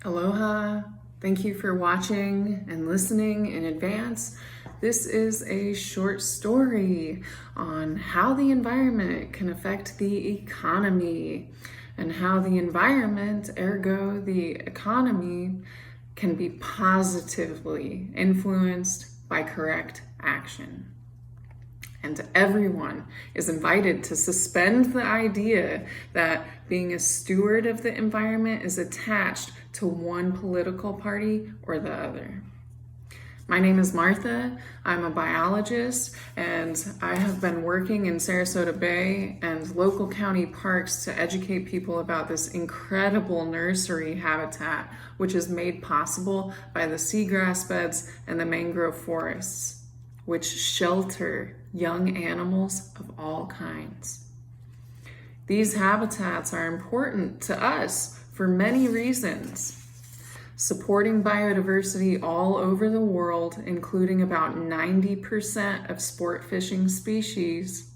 Aloha. Thank you for watching and listening in advance. This is a short story on how the environment can affect the economy and how the environment, ergo the economy, can be positively influenced by correct action. And everyone is invited to suspend the idea that being a steward of the environment is attached to one political party or the other. My name is Martha. I'm a biologist, and I have been working in Sarasota Bay and local county parks to educate people about this incredible nursery habitat, which is made possible by the seagrass beds and the mangrove forests, which shelter young animals of all kinds. These habitats are important to us for many reasons. Supporting biodiversity all over the world, including about 90% of sport fishing species,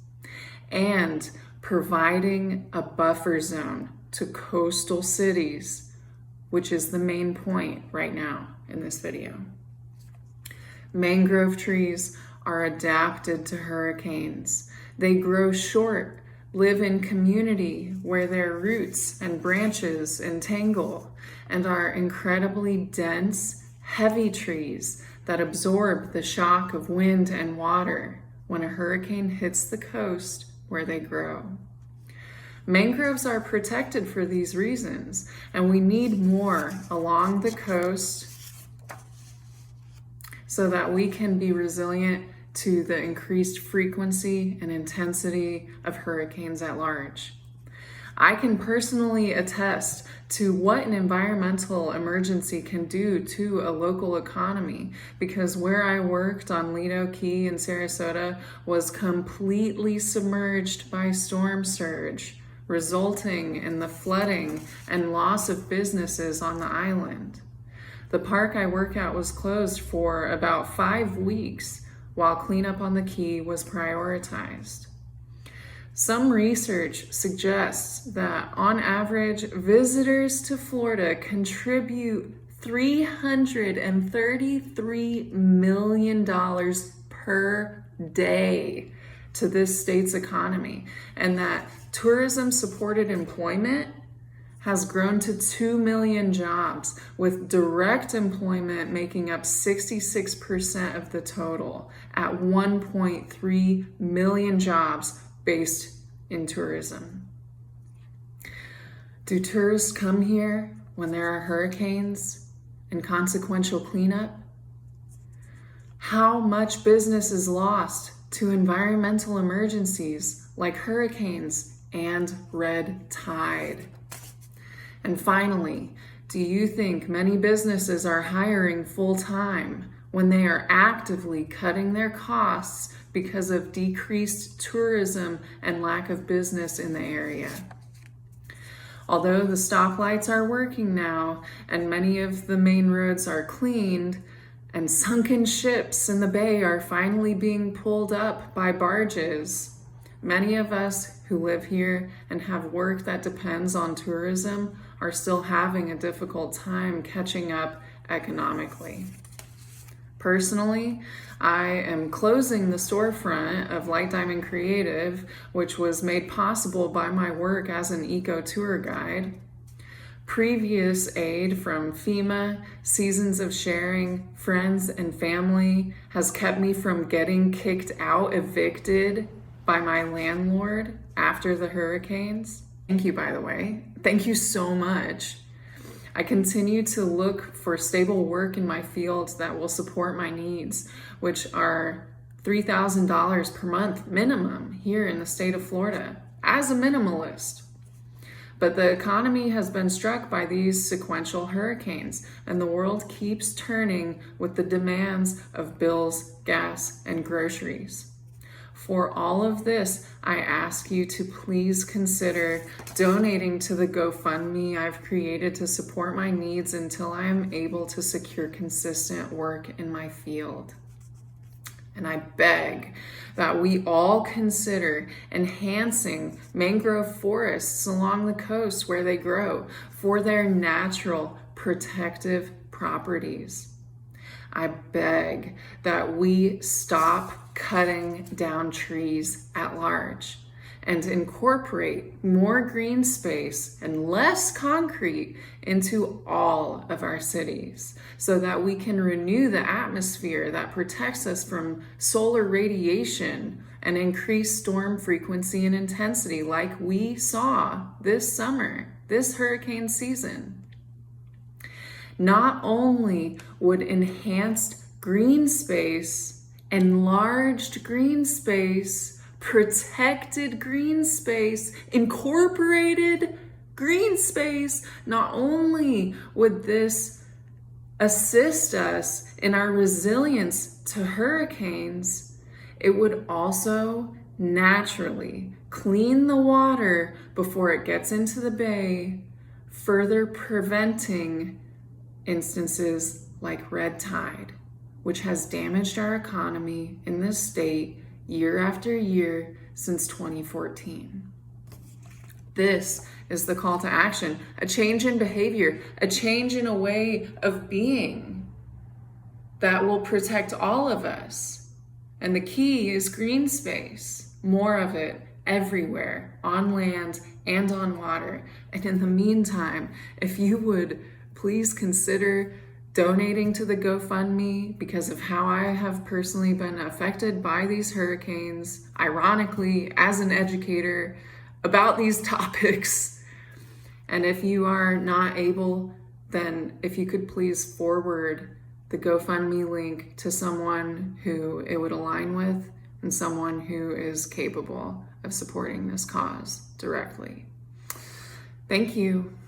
and providing a buffer zone to coastal cities, which is the main point right now in this video. Mangrove trees are adapted to hurricanes. They grow short, live in community where their roots and branches entangle, and are incredibly dense, heavy trees that absorb the shock of wind and water when a hurricane hits the coast where they grow. Mangroves are protected for these reasons, and we need more along the coast so that we can be resilient to the increased frequency and intensity of hurricanes at large. I can personally attest to what an environmental emergency can do to a local economy, because where I worked on Lido Key in Sarasota was completely submerged by storm surge, resulting in the flooding and loss of businesses on the island. The park I work at was closed for about 5 weeks while cleanup on the key was prioritized. Some research suggests that on average, visitors to Florida contribute $333 million per day to this state's economy, and that tourism-supported employment has grown to 2 million jobs, with direct employment making up 66% of the total at 1.3 million jobs based in tourism. Do tourists come here when there are hurricanes and consequential cleanup? How much business is lost to environmental emergencies like hurricanes and red tide? And finally, do you think many businesses are hiring full-time when they are actively cutting their costs because of decreased tourism and lack of business in the area? Although the stoplights are working now and many of the main roads are cleaned, and sunken ships in the bay are finally being pulled up by barges, many of us who live here and have work that depends on tourism are still having a difficult time catching up economically. Personally, I am closing the storefront of Light Diamond Creative, which was made possible by my work as an eco tour guide. Previous aid from FEMA, Seasons of Sharing, friends and family has kept me from getting kicked out, evicted by my landlord after the hurricanes. Thank you, by the way. Thank you so much. I continue to look for stable work in my field that will support my needs, which are $3,000 per month minimum here in the state of Florida, as a minimalist. But the economy has been struck by these sequential hurricanes, and the world keeps turning with the demands of bills, gas, and groceries. For all of this, I ask you to please consider donating to the GoFundMe I've created to support my needs until I am able to secure consistent work in my field. And I beg that we all consider enhancing mangrove forests along the coast where they grow for their natural protective properties. I beg that we stop cutting down trees at large and incorporate more green space and less concrete into all of our cities so that we can renew the atmosphere that protects us from solar radiation and increase storm frequency and intensity like we saw this summer, this hurricane season. Not only would enhanced green space, enlarged green space, protected green space, incorporated green space, not only would this assist us in our resilience to hurricanes, it would also naturally clean the water before it gets into the bay, further preventing instances like red tide, which has damaged our economy in this state year after year since 2014. This is the call to action, a change in behavior, a change in a way of being that will protect all of us. And the key is green space, more of it everywhere, on land and on water. And in the meantime, if you would please consider donating to the GoFundMe because of how I have personally been affected by these hurricanes, ironically, as an educator about these topics. And if you are not able, then if you could please forward the GoFundMe link to someone who it would align with and someone who is capable of supporting this cause directly. Thank you.